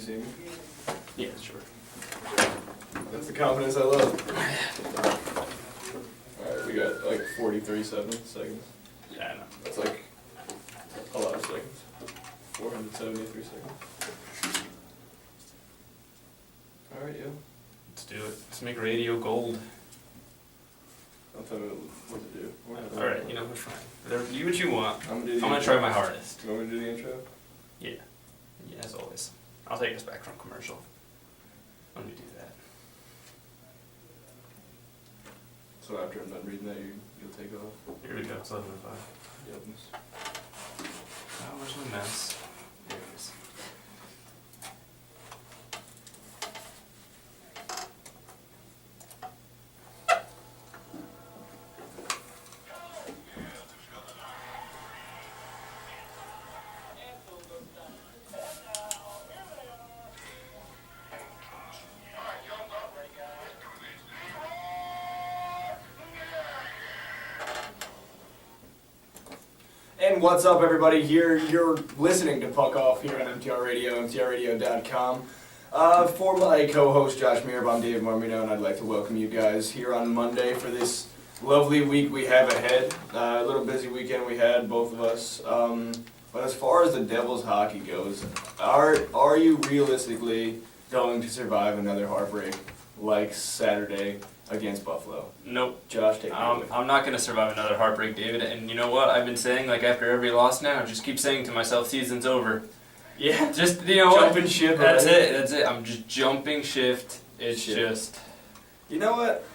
see me? Yeah, sure. That's the confidence I love. Alright, we got like 43 seconds. Yeah, I know. That's like a lot of seconds. 473 seconds. Alright, yeah. Let's do it. Let's make radio gold. Don't tell me what to do. Alright, you know, which one? Do what you want. I'm gonna do the I'm gonna intro. try my hardest. You want me to do the intro? Yeah. Yeah, as always. I'll take us back from commercial. Let me do that. So after I'm done reading that, you'll take off? Here we go. It's 11:05. Yep. Oh, where's my mouse? There it is. And what's up, everybody? Here you're listening to Puck Off here on MTR Radio, mtrradio.com. For my co-host Josh Mirab, I'm Dave Mormino, and I'd like to welcome you guys here on Monday for this lovely week we have ahead. A little busy weekend we had, both of us. But as far as the Devils hockey goes, are you realistically going to survive another heartbreak like Saturday against Buffalo? Nope. Josh, take it away. I'm not going to survive another heartbreak, David. And you know what? I've been saying, like, after every loss now, I just keep saying to myself, season's over. Yeah. Just, you know what? Jumping ship. That's right? it. I'm just jumping shift. It's just... You know what?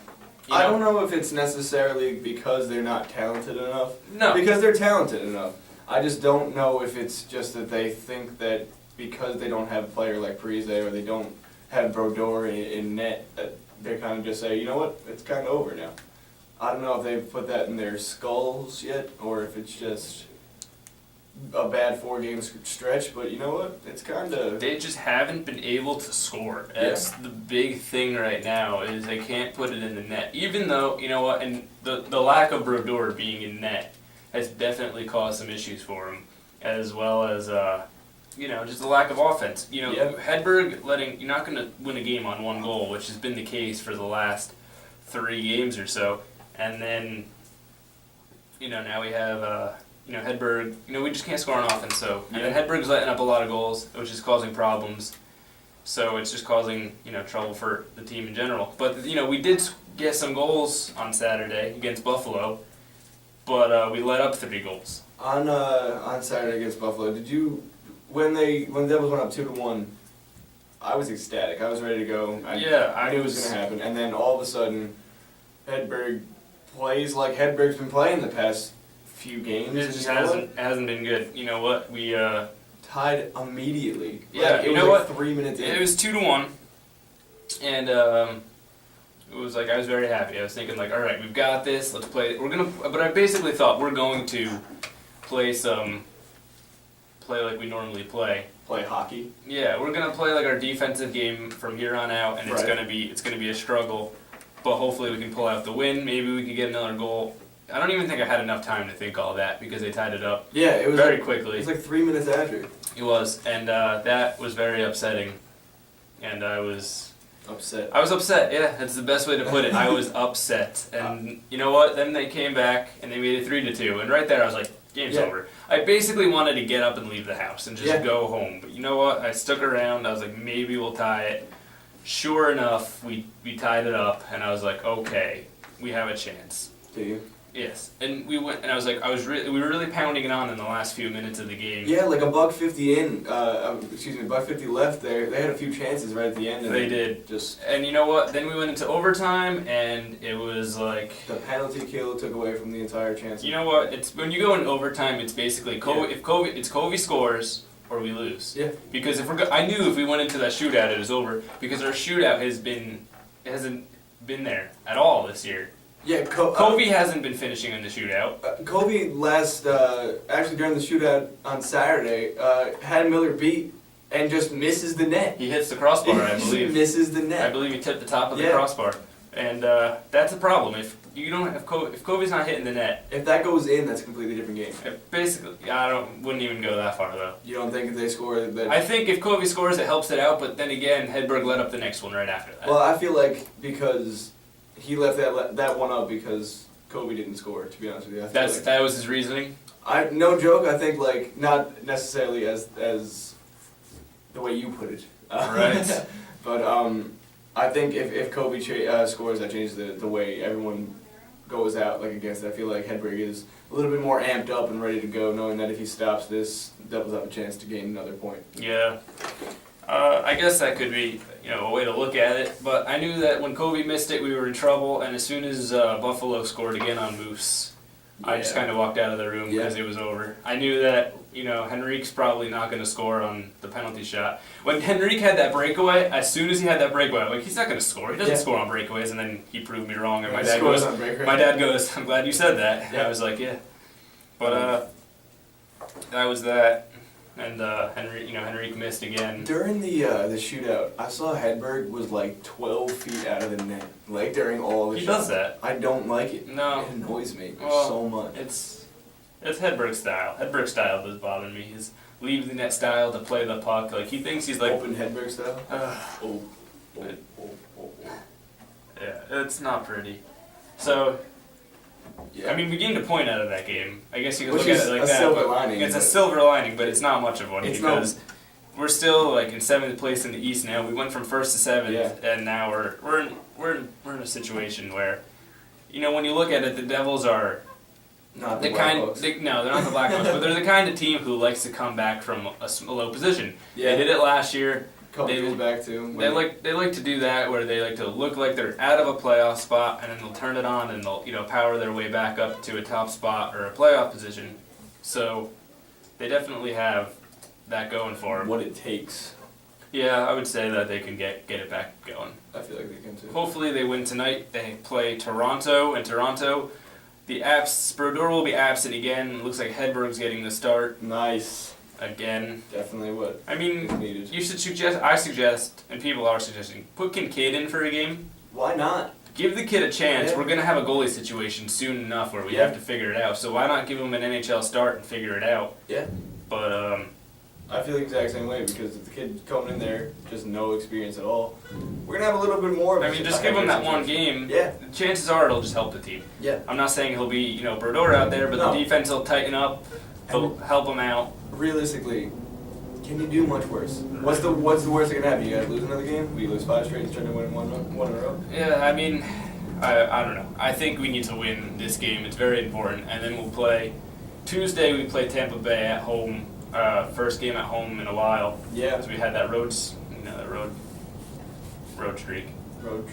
You I know- don't know if it's necessarily because they're not talented enough. No. Because they're talented enough. I just don't know if it's just that they think that because they don't have a player like Parise or they don't have Brodeur in net, that they kind of just say, you know what, it's kind of over now. I don't know if they've put that in their skulls yet, or if it's just a bad 4-game stretch, but you know what, it's kind of... They just haven't been able to score. That's the big thing right now, is they can't put it in the net. Even though, you know what, and the lack of Brodeur being in net has definitely caused some issues for them, as well as, you know, just the lack of offense. You know, Hedberg you're not going to win a game on one goal, which has been the case for the last 3 games or so. And then, you know, now we have, you know, Hedberg, you know, we just can't score on offense, so. And then Hedberg's letting up a lot of goals, which is causing problems. So it's just causing, you know, trouble for the team in general. But, you know, we did get some goals on Saturday against Buffalo, but we let up 3 goals. On Saturday against Buffalo, did you... When the Devils went up 2-1, I was ecstatic. I was ready to go. I knew it was going to happen. And then all of a sudden, Hedberg plays like Hedberg's been playing the past few games. It just hasn't been good. You know what? We tied immediately. Yeah, like, you it know was what? Like 3 minutes in. It was 2-1, and it was like I was very happy. I was thinking like, all right, we've got this. Let's play. But I basically thought we're going to play like we normally play. Play hockey. Yeah, we're gonna play like our defensive game from here on out, and it's gonna be a struggle. But hopefully we can pull out the win. Maybe we can get another goal. I don't even think I had enough time to think all that because they tied it up. Yeah, it was very quickly. It was like 3 minutes after. It was, and that was very upsetting. And I was upset. Yeah, that's the best way to put it. I was upset, and you know what? Then they came back and they made it 3-2, and right there I was like, game's over. I basically wanted to get up and leave the house and just go home. But you know what? I stuck around. I was like, maybe we'll tie it. Sure enough, we tied it up, and I was like, okay, we have a chance. Do you? Yes, and we went, and I was like, we were really pounding it on in the last few minutes of the game. Yeah, like $1.50 in, $1.50 left there. They had a few chances right at the end. And they did. And you know what? Then we went into overtime, and it was like... The penalty kill took away from the entire chance. You know what? It's when you go in overtime, it's basically if Covey scores or we lose. Yeah. Because I knew if we went into that shootout, it was over because our shootout hasn't been there at all this year. Yeah, Covey hasn't been finishing in the shootout. Covey actually during the shootout on Saturday, had Miller beat and just misses the net. He hits the crossbar, I believe. He misses the net. I believe he tipped the top of the crossbar. And that's a problem. If you don't have if Kobe's not hitting the net, If that goes in, that's a completely different game. basically, wouldn't even go that far though. You don't think if they score that? I think if Kobe scores, it helps it out. But then again, Hedberg let up the next one right after that. Well, I feel like because he left that one up because Kobe didn't score. To be honest with you, I feel like, That was his reasoning. no joke. I think like not necessarily as the way you put it. Right. But I think if Kobe scores, that changes the way everyone goes out like against it. I feel like Hedberg is a little bit more amped up and ready to go, knowing that if he stops this, Devils have a chance to gain another point. Yeah. I guess that could be, a way to look at it. But I knew that when Kobe missed it, we were in trouble. And as soon as Buffalo scored again on Moose, I just kind of walked out of the room because it was over. I knew that, Henrique's probably not going to score on the penalty shot. When Henrique had that breakaway, as soon as he had that breakaway, I'm like, he's not going to score. He doesn't score on breakaways. And then he proved me wrong. And my dad goes, I'm glad you said that. And I was like, yeah. But that was that. And Henrique missed again. During the shootout, I saw Hedberg was like 12 feet out of the net, like during all the shots. He does that. I don't like it. No. It annoys me so much. It's Hedberg style. Hedberg style does bother me. His leave the net style to play the puck. Like he thinks he's like open Hedberg style. Yeah, it's not pretty. So. Yeah. I mean, we gained a point out of that game. I guess you could Which look at is it like a that. silver lining, it's a but- silver lining, but it's not much of one It's because we're still like in 7th place in the East now. We went from 1st to 7th, and now we're in a situation where, when you look at it, the Devils are Not the the kind. Blackhawks. No, they're not the Blackhawks, but they're the kind of team who likes to come back from a low position. Yeah. They did it last year. Couple years back too. They like to do that where they like to look like they're out of a playoff spot and then they'll turn it on and they'll power their way back up to a top spot or a playoff position. So they definitely have that going for them. what it takes. Yeah, I would say that they can get it back going. I feel like they can too. Hopefully they win tonight. They play Toronto, and Toronto, Brodeur will be absent again. It looks like Hedberg's getting the start Nice. again. Definitely what I mean, is needed. I suggest, and people are suggesting, put Kincaid in for a game. Why not? Give the kid a chance. Yeah. We're going to have a goalie situation soon enough where we Yeah. have to figure it out. So why not give him an NHL start and figure it out? Yeah. But, I feel the exact same way because if the kid coming in there, just no experience at all, we're gonna have a little bit more of just give him that one game. Yeah. Chances are it'll just help the team. Yeah. I'm not saying he'll be, Brodeur out there, but No. the defense will tighten up. He'll help him out. Realistically, can you do much worse? What's the worst that can happen? You guys lose another game? We lose 5 straight and try to win one in a row? Yeah, I mean, I don't know. I think we need to win this game. It's very important. And then we'll play Tuesday. We play Tampa Bay at home. First game at home in a while. Yeah. Because we had that road streak. Road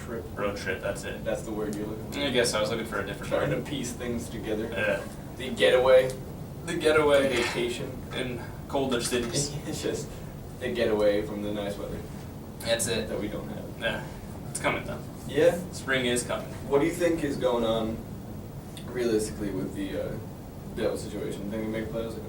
trip. That's it. That's the word you're looking for. I guess I was looking for a different Trying word. to piece things together. Yeah. The getaway. The The getaway vacation. in colder cities. It's just the getaway from the nice weather That's it. that we don't have. Yeah. It's coming though. Yeah. Spring is coming. What do you think is going on realistically with the Devils situation? Think we make playoffs or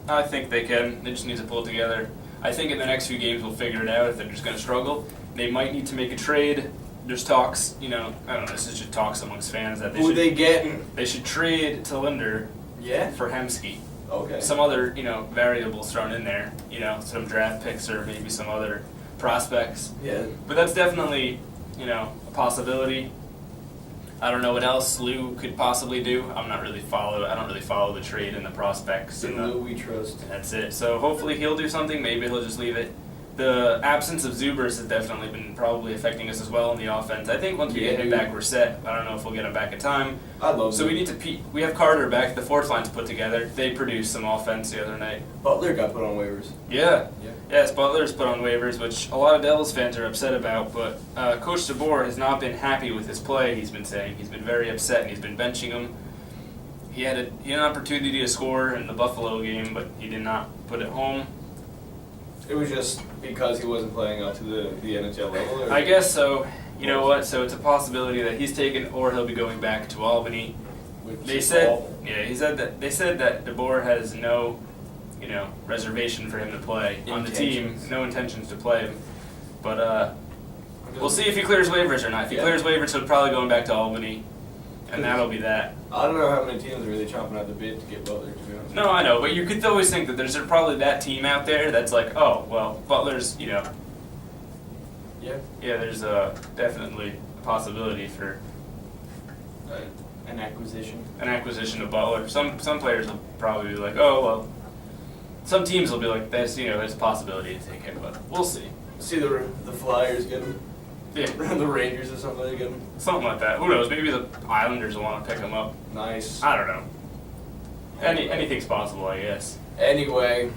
no? I think they can. They just need to pull it together. I think in the next few games we'll figure it out if they're just going to struggle. They might need to make a trade. There's talks, I don't know, this is just talks amongst fans that Who they getting? they should trade to Linder Yeah. for Hemsky. Okay. Some other, variables thrown in there, some draft picks or maybe some other prospects. Yeah. But that's definitely, a possibility. I don't know what else Lou could possibly do. I don't really follow the trade and the prospects. In Lou we trust. That's it. So hopefully he'll do something. Maybe he'll just leave it. The absence of Zubers has definitely been probably affecting us as well in the offense. I think once we get him back, we're set. I don't know if we'll get him back in time. I love So we need to we have Carter back. The fourth line's put together. They produced some offense the other night. Butler got put on waivers. Yeah. Yeah. Yes, Butler's put on waivers, which a lot of Devils fans are upset about. But Coach DeBoer has not been happy with his play. He's been saying he's been very upset, and he's been benching him. He had an opportunity to score in the Buffalo game, but he did not put it home. It was just because he wasn't playing up to the NHL level? Or? I guess so. You know what? So it's a possibility that he's taken, or he'll be going back to Albany. Which They is said, awful. they said that DeBoer has no, reservation for him to play on the team, Intentions. no intentions to play him. But We'll see if he clears waivers or not. If he clears waivers, he'll probably going back to Albany, and that'll be that. I don't know how many teams are really chomping at the bit to get Butler, to be honest. No, I know, but you could always think that there's probably that team out there that's like, oh, well, Butler's, Yeah. yeah, there's definitely a possibility for An acquisition. an acquisition of Butler. Some players will probably be like, oh, well, some teams will be like, there's a possibility to take him, but we'll see. See the Flyers get him. Yeah, The Rangers or something, they get him. something like that. Who knows? Maybe the Islanders will want to pick him up. Nice. I don't know. Anything's possible, I guess. Anyway,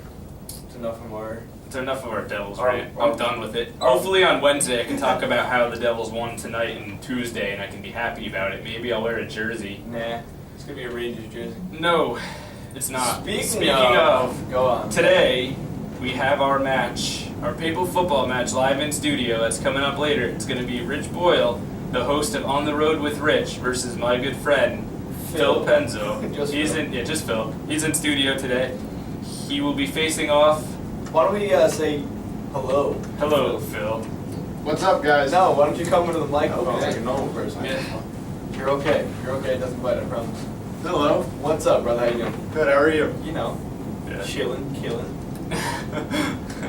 it's enough of our... It's enough of our Devils, Our- right? our- I'm done with it. our- Hopefully on Wednesday I can talk about how the Devils won tonight and Tuesday, and I can be happy about it. Maybe I'll wear a jersey. Nah, it's gonna be a Rangers jersey. No, it's not. Speaking of, go on. Today we have our match, our Papal football match live in studio. That's coming up later. It's going to be Rich Boyle, the host of On the Road with Rich, versus my good friend Phil Penzo. Just He's Phil. just Phil. He's in studio today. He will be facing off. Why don't we say hello? Hello, Phil. What's up, guys? No, why don't you come into the microphone Okay. like a normal person? Yeah. You're okay. You're okay. It doesn't bite, I promise. Hello. What's up, brother? How you doing? Good. How are you? You know, Yeah. chilling, killing.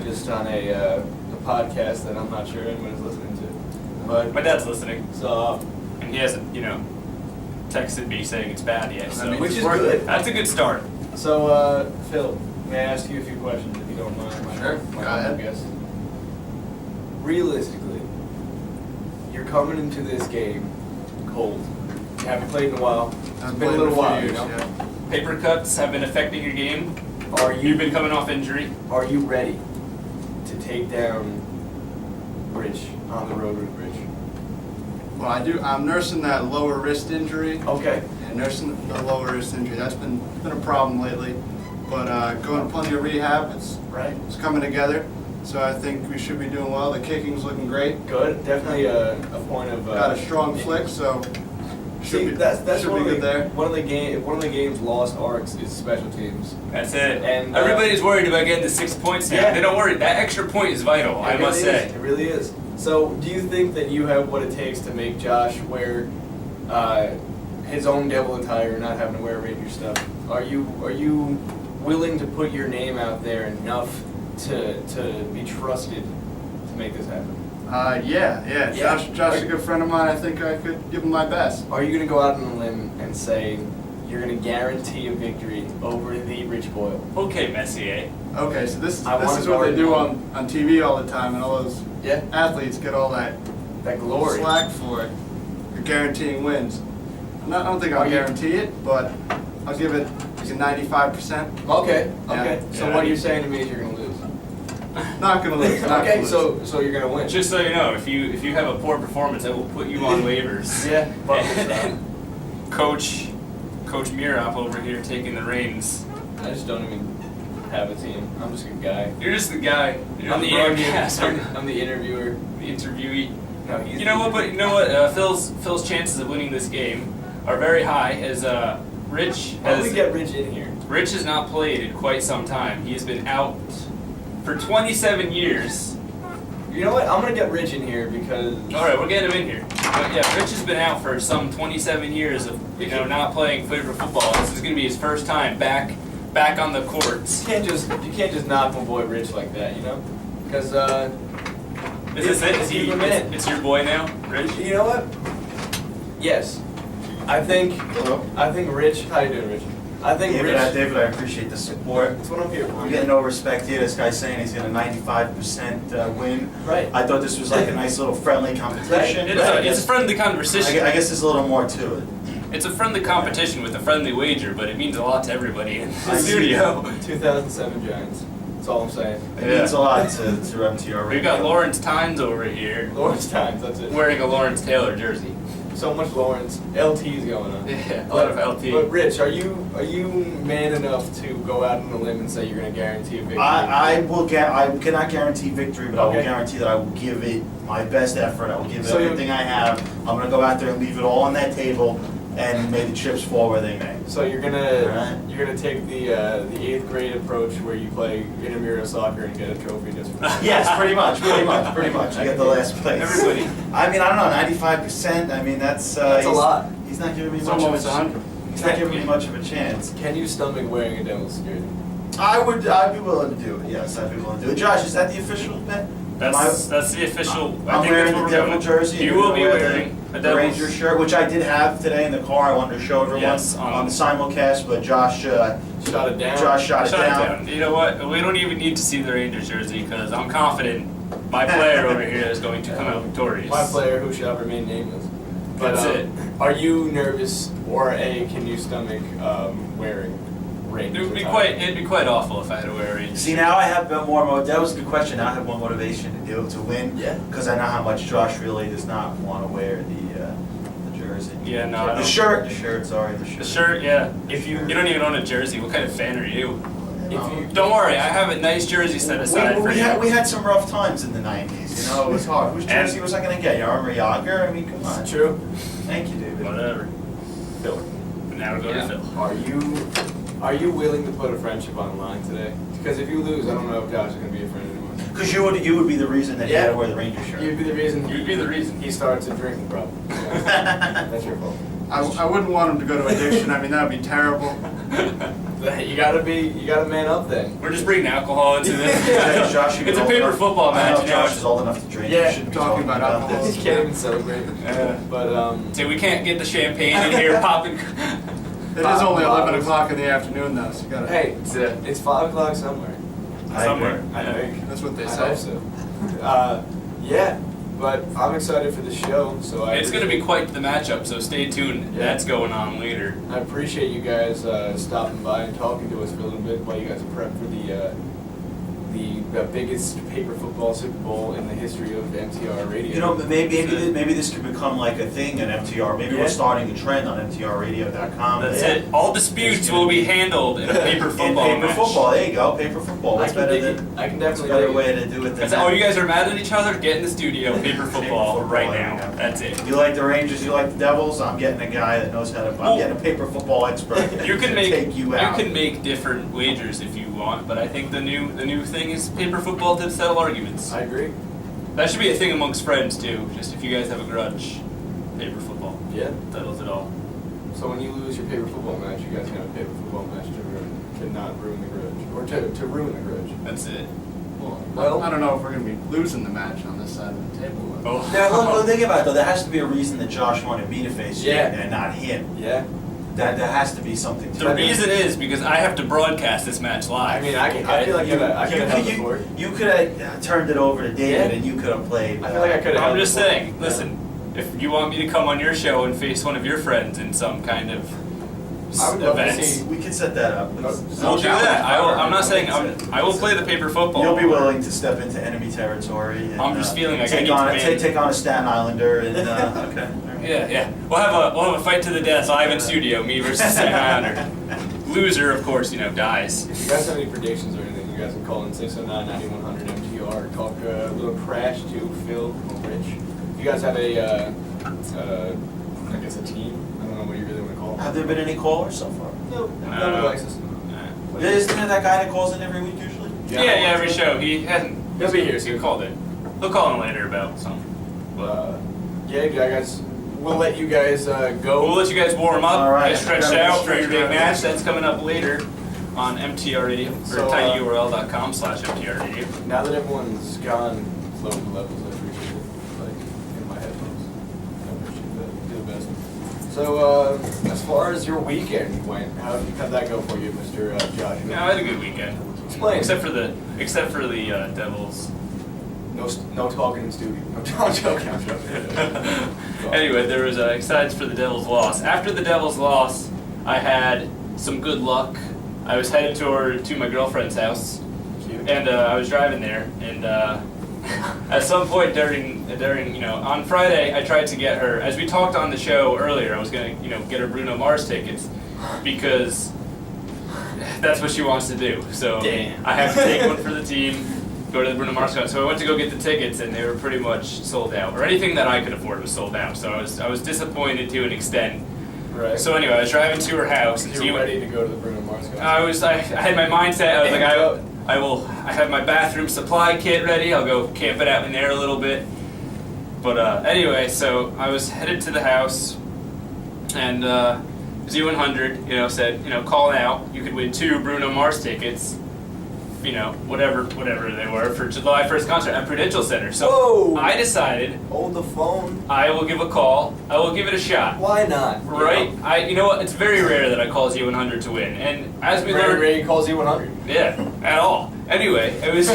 Just on a podcast that I'm not sure anyone's listening to. But My dad's listening, so, and he hasn't, texted me saying it's bad yet. So which is good. that's a good start. So, Phil, may I ask you a few questions if you don't mind? Sure. My Go ahead. guess. Realistically, you're coming into this game cold. You haven't played in a while. It's been a little while, you know. Paper cuts have been affecting your game. Are You've you been coming off injury. Are you ready to take down Rich on the road with Rich? Well, I'm nursing that lower wrist injury. Okay. Yeah, nursing the lower wrist injury. That's been a problem lately. But going to plenty of rehab. It's coming together. So I think we should be doing well. The kicking's looking great. Good. Definitely a point of. Got a strong flick, so See, should be, that's should one be of good the there. one of the game's lost arcs is special teams. That's it. And, everybody's worried about getting the 6 points now. Yeah. They don't worry. That extra point is vital, I must say. It really is. So, do you think that you have what it takes to make Josh wear his own devil attire and not having to wear Ranger stuff? Are you willing to put your name out there enough to be trusted to make this happen? Yeah. Josh is a good friend of mine. I think I could give him my best. Are you going to go out on a limb and say you're going to guarantee a victory over the Rich Boyle? Okay, Messier. Okay, so this I want is to what they guard do him. on TV all the time, and all those Yeah. athletes get all that That glory. slack for it. You're guaranteeing wins. I don't think I'll Are you- guarantee it, but I'll give it like a 95%. Okay. Yeah. So Yeah. what you're saying to me is you're going to lose. Not gonna lose. Not Okay. gonna lose. So you're going to win. Just so you know, if you have a poor performance, I will put you on waivers. Yeah. But Coach Mirop over here taking the reins. I just don't even have a team. I'm just a guy. You're just the guy. You're I'm the the interviewer. broadcaster, I'm the interviewer. the interviewee. No, he's You know what? But you know what? Phil's chances of winning this game are very high. As Rich How do we has get Rich in here? Rich has not played in quite some time. He has been out for 27 years. You know what? I'm gonna get Rich in here because. All right, we're getting him in here. But yeah, Rich has been out for some 27 years of not playing favorite football. This is gonna be his first time back on the courts. You can't just knock my boy Rich like that, you know? Because Is this it? Is he? Keep him in. It's your boy now, Rich. you know what? Yes, I think Hello. Rich. How you doing, Rich? I think David, Rich. David, I appreciate the support. That's what I'm here for. I'm getting no respect here. This guy's saying he's got a 95% win. Right. I thought this was like a nice little friendly competition. It's a friendly conversation. I guess there's a little more to it. It's a friendly competition with a friendly wager, but it means a lot to everybody in the I studio. 2007 Giants. That's all I'm saying. It means a lot to MTR. We've got Lawrence Tynes over here Lawrence Times. That's it. wearing a Lawrence Taylor jersey. So much Lawrence. LT's going on. Yeah, a lot of LT. But Rich, are you man enough to go out on a limb and say you're going to guarantee a victory? I cannot guarantee victory, but I will Okay. guarantee that I will give it my best effort. I will give it So you- everything I have. I'm going to go out there and leave it all on that table. and may the chips fall where they may. So you're Alright. gonna take the 8th grade approach where you play intramural soccer and get a trophy just for that. Yes, pretty much. I get the last place. Everybody. I mean, I don't know, 95%. I mean, that's That's a lot. He's not giving me It's much of almost a 100. He's not giving me much of a chance. Can you stomach wearing a Devils jersey? I'd be willing to do it. Yes, I'd be willing to do it. Josh, is that the official bet? That's the official. I I'm think wearing that's the where we're Devil going. jersey. You You're will gonna be wear wearing a the Devils. Ranger shirt, which I did have today in the car. I wanted to show everyone Yes, on the simulcast, but Josh Shot it down. Josh shot it down. You know what? We don't even need to see the Rangers jersey because I'm confident my player over here is going to come out victorious. My player who shall remain nameless. But, That's it. Are you nervous, or can you stomach wearing Rangers? It'd be quite awful if I had to wear a Rangers. See, now I have a bit more. That was a good question. Now I have more motivation to do to win. Yeah. Because I know how much Josh really does not want to wear the jersey. Yeah, no, I The don't. shirt. Sorry, the shirt. The shirt, yeah. If you You don't even own a jersey. What kind of fan are you? if you Don't worry, I have a nice jersey set aside for you. We had some rough times in the 90s. You know, it was hard. Whose And- jersey was I going to get? Yarmer Yager? I mean, come on. It's true. Thank you, David. Whatever. Phil, Now we go to Phil. are you willing to put a friendship on the line today? Because if you lose, I don't know if Josh is gonna be a friend anymore. Because you would be the reason that he had to wear the Ranger shirt. You'd be the reason. You'd be the reason. He starts a drinking problem. That's your fault. I wouldn't want him to go to addiction. I mean, that would be terrible. You gotta man up then. We're just bringing alcohol into this. Josh, It's a paper football I match. know Josh is old enough to drink. Yeah, We shouldn't be talking about I alcohol. this. just can't even celebrate. But So we can't get the champagne in here popping. It is only 11 o'clock in the afternoon, though, so you gotta. hey, it's 5 o'clock somewhere. I Somewhere. agree. I think. That's what they I say. hope so. Yeah, but I'm excited for the show. So It's going to be quite the matchup, so stay tuned. Yeah. That's going on later. I appreciate you guys stopping by and talking to us for a little bit while you guys prep for the biggest paper football Super Bowl in the history of MTR Radio. You know, maybe this could become like a thing at MTR. Maybe Yeah. we're starting a trend on MTRradio.com. That's Yeah. it. All disputes will be handled in a paper In football paper match. football, there you go. Paper football. I What's can better dig it. than? I can What's a definitely better dig way it. to do it than That's that? it. Oh, you guys are mad at each other? Get in the studio. Paper football football, right there now. you go. That's it. You like the Rangers, you like the Devils. I'm getting a guy that knows how to. I'm getting a paper football expert. You can to make take you out. can make different wagers if you want, but I think the new thing is paper football to settle arguments. I agree. That should be a thing amongst friends too. Just if you guys have a grudge, paper football Yeah. settles it all. So when you lose your paper football match, you guys can have a paper football match to not ruin the grudge, or to ruin the grudge. That's it. Well- I don't know if we're gonna be losing the match on this side of the table. Oh. Now, look, think about it though. There has to be a reason that Josh wanted me to face you Yeah. and not him. Yeah. That there has to be something to The it. reason is because I have to broadcast this match live. I mean, I okay? feel like I could have held the fort. You could have turned it over to David Yeah. and you could have played. I feel like I could have. I'm just saying, listen, if you want me to come on your show and face one of your friends in some kind of I would love to events, see- We can set that up. we'll do that. I'm not saying I will play the paper football. You'll be willing to step into enemy territory. And, I'm just feeling like I take need on to win. take on a Staten Islander and okay. Yeah. We'll have a fight to the death live in studio, me versus Staten Islander. Loser, of course, dies. If you guys have any predictions or anything, you guys can call in 609-9100 MTR. Talk a little trash to Phil or Rich. If you guys have I guess a team. I don't know what you really want to call it. Have there been any callers so far? Nope. No. Nobody likes us. Isn't there that guy that calls in every week usually? Yeah, every show. He hasn't. He'll be here So he soon. called in. He'll call in later about something. Yeah, guys. We'll let you guys go. We'll let you guys warm up, All right. get stretched Yeah, out for your stretch big out. match. That's coming up later on MTR Radio, or So, tinyurl.com/MTR Radio. Now that everyone's gone, lower the levels, I appreciate it. Like, in my headphones. I appreciate that. Do the best. So, as far as your weekend went, how'd that go for you, Mr. Josh? Yeah, I had a good weekend. Explain. Except for the Devils. No talking in studio. I'm joking. Anyway, there was excited for the Devils' loss. After the Devils' loss, I had some good luck. I was headed to my girlfriend's house, and I was driving there, and at some point during on Friday, I tried to get her, as we talked on the show earlier, I was gonna get her Bruno Mars tickets because that's what she wants to do. So Damn. I have to take one for the team, go to the Bruno Mars concert. So I went to go get the tickets, and they were pretty much sold out, or anything that I could afford was sold out. So I was disappointed to an extent. Right. So anyway, I was driving to her house, and You were ready to go to the Bruno Mars concert. I had my mindset. I was like, I have my bathroom supply kit ready. I'll go camp it out in there a little bit. But anyway, so I was headed to the house, and Z100, said, call now. You could win 2 Bruno Mars tickets. Whatever they were for July 1st concert at Prudential Center. So Whoa. I decided Hold the phone. I will give a call. I will give it a shot. Why not? Right? You know what? It's very rare that I call Z100 to win, and as we learned, Ray calls you 100. yeah, at all. Anyway, it was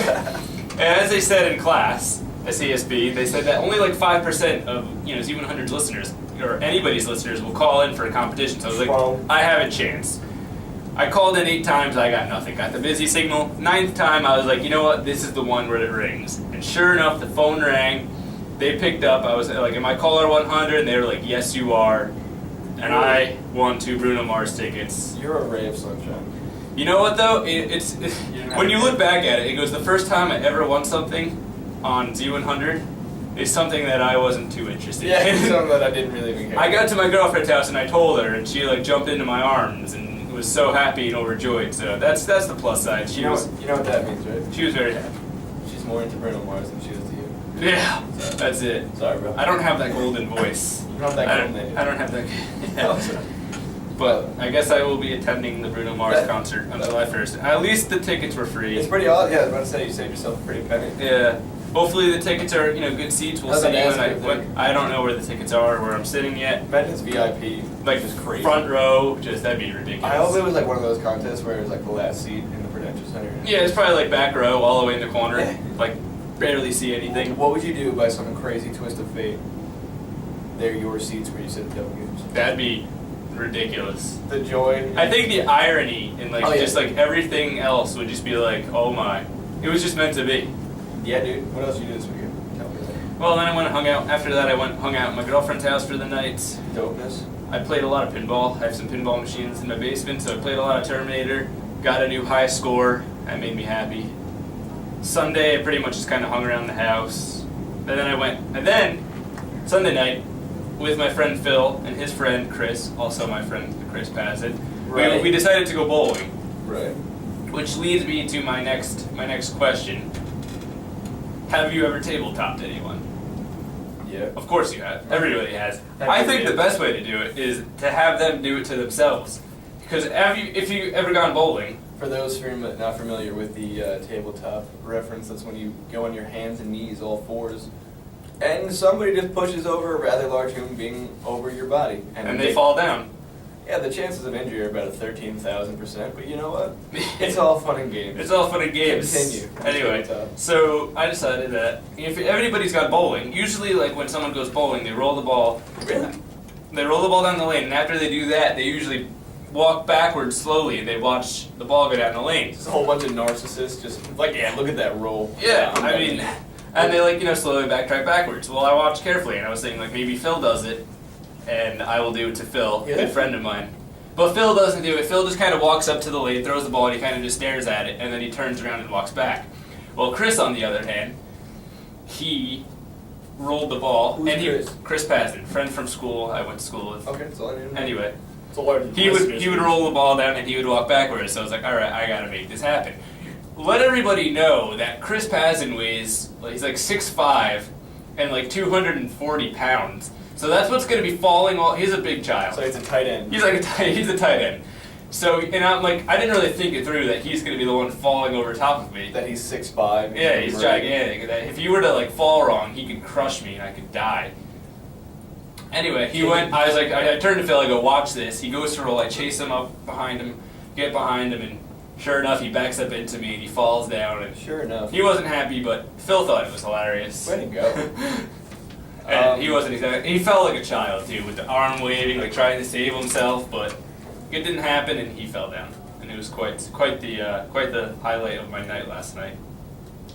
as they said in class at CSB. They said that only like 5% of Z100's listeners or anybody's listeners will call in for a competition. So I was like, Wow. I have a chance. I called in 8 times, I got nothing. Got the busy signal. 9th time, I was like, you know what? This is the one where it rings. And sure enough, the phone rang. They picked up. I was like, am I caller 100? And they were like, yes, you are. And I won 2 Bruno Mars tickets. You're a ray of sunshine. You know what though? It's when you look back at it, it goes, the first time I ever won something on Z100 is something that I wasn't too interested Yeah, in. it's something that I didn't really even care. I got to my girlfriend's house and I told her, and she like jumped into my arms and was so happy and overjoyed. So that's the plus side. You know what that means, right? She was very happy. She's more into Bruno Mars than she is to you. Yeah, that's it. Sorry, bro. I don't have that golden voice. You don't have that golden age. I don't have that. Yeah. But I guess I will be attending the Bruno Mars concert on July 1st. At least the tickets were free. It's pretty odd. Yeah, I was about to say you saved yourself a pretty penny. Yeah. Hopefully the tickets are, good seats. We'll I was see about to ask when you if I don't know where the tickets are, where I'm sitting yet. Imagine it's VIP. Like just crazy. front row, that'd be ridiculous. I hope it was like one of those contests where it was like the last seat in the Prudential Center. Yeah, it's probably like back row, all the way in the corner. Yeah. Like barely see anything. What would you do by some crazy twist of fate? They're your seats where you sit at double games. That'd be ridiculous. The joy. I think the irony and Oh, yeah. just like everything else would just be like, oh my, it was just meant to be. Yeah, dude. What else did you do this weekend? Tell me that. Well, then I went and hung out. After that, I went and hung out at my girlfriend's house for the night. Dopeness. I played a lot of pinball. I have some pinball machines in my basement, so I played a lot of Terminator. Got a new high score. That made me happy. Sunday, I pretty much just kind of hung around the house. And then Sunday night, with my friend Phil and his friend Chris, also my friend Chris Passett, Right. we decided to go bowling. Right. Which leads me to my next question. Have you ever tabletopped anyone? Yeah. Of course you have. Everybody has. Have I you think the really? best way to do it is to have them do it to themselves. Because if you ever gone bowling, For those not familiar with the tabletop reference, that's when you go on your hands and knees, all fours, and somebody just pushes over a rather large human being over your body. and they fall down. Yeah, the chances of injury are about 13,000%, but you know what? It's all fun and games. It's all fun and games. Continue. Anyway, Tabletop. so I decided that if everybody's got bowling, usually like when someone goes bowling, they roll the ball. Really? They roll the ball down the lane, and after they do that, they usually walk backwards slowly, and they watch the ball go down the lane. Just a whole bunch of narcissists just like, yeah, look at that roll. Yeah, I mean, and they slowly backtrack backwards. Well, I watched carefully, and I was thinking like maybe Phil does it, and I will do it to Phil, a Yeah. good friend of mine. But Phil doesn't do it. Phil just kind of walks up to the lane, throws the ball, and he kind of just stares at it, and then he turns around and walks back. Well, Chris, on the other hand, he rolled the ball, Who's and Chris? Passett, friend from school. I went to school with. Okay, that's all I need to know. Anyway. It's a large He would roll the ball down and he would walk backwards. So I was like, all right, I gotta make this happen. Let everybody know that Chris Passett weighs, he's like 6'5" and like 240 pounds. So that's what's gonna be falling. He's a big child. So he's a tight end. He's like he's a tight end. So and I'm like, I didn't really think it through that he's gonna be the one falling over top of me. That he's 6'5". Yeah, he's gigantic. That if you were to like fall wrong, he could crush me and I could die. Anyway, he went. I was like, I turned to Phil. I go, watch this. He goes to roll. I chase him up behind him, get behind him, and sure enough, he backs up into me and he falls down. And Sure enough. he wasn't happy, but Phil thought it was hilarious. Way to go. And he wasn't exactly. He felt like a child too, with the arm waving, like trying to save himself, but it didn't happen, and he fell down. And it was quite the highlight of my night last night.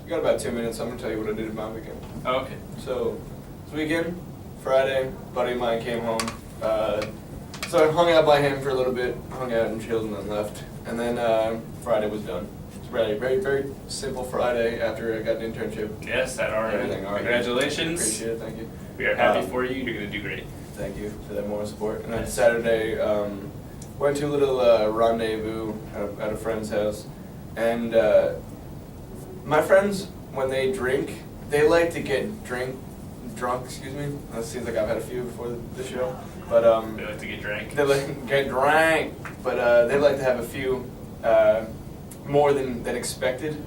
You got about 2 minutes. I'm gonna tell you what I did in my weekend. Oh, okay. So this weekend, Friday, buddy of mine came home. So I hung out by him for a little bit, hung out and chilled, and then left. And then Friday was done. It's very, very, very simple Friday after I got an internship. Yes, at our end. Everything, all right. Congratulations. Appreciate it, thank you. We are happy for you. You're gonna do great. thank you for that moral support. And then Saturday, went to a little rendezvous at a friend's house. And my friends, when they drink, they like to get drunk. Excuse me. That seems like I've had a few before the show, but They like to get drank. they like to get drank, but they like to have a few more than expected.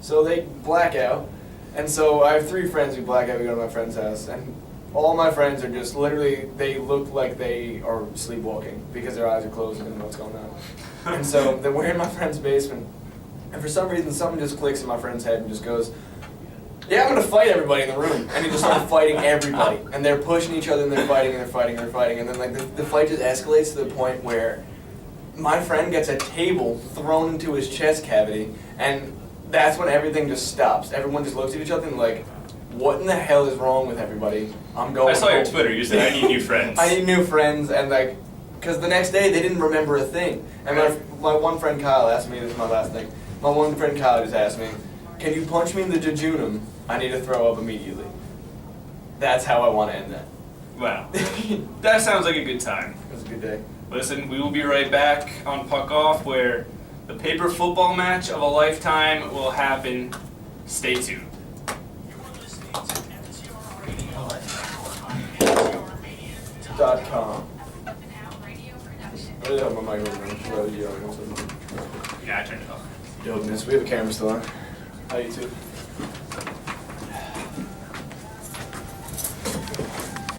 So they black out, and so I have 3 friends who black out. We go to my friend's house, and all my friends are just literally, they look like they are sleepwalking because their eyes are closed and they don't know what's going on. And so we're in my friend's basement, and for some reason something just clicks in my friend's head and just goes, yeah, I'm gonna fight everybody in the room. And he just started fighting everybody. And they're pushing each other and they're fighting and they're fighting and they're fighting. And then like the fight just escalates to the point where my friend gets a table thrown into his chest cavity, and that's when everything just stops. Everyone just looks at each other and like, what in the hell is wrong with everybody? I'm going I saw your home. Twitter. You said I need new friends. I need new friends, and like, because the next day they didn't remember a thing. And my one friend Kyle asked me, this is my last thing, my one friend Kyle just asked me, can you punch me in the jejunum? I need to throw up immediately. That's how I want to end that. Wow. That sounds like a good time. It was a good day. Listen, we will be right back on Puck Off, where the paper football match of a lifetime will happen. Stay tuned. .com. I really hope my mic wasn't really yelling. Yeah, I turned it off. Dopeness. We have a camera still on. How you too?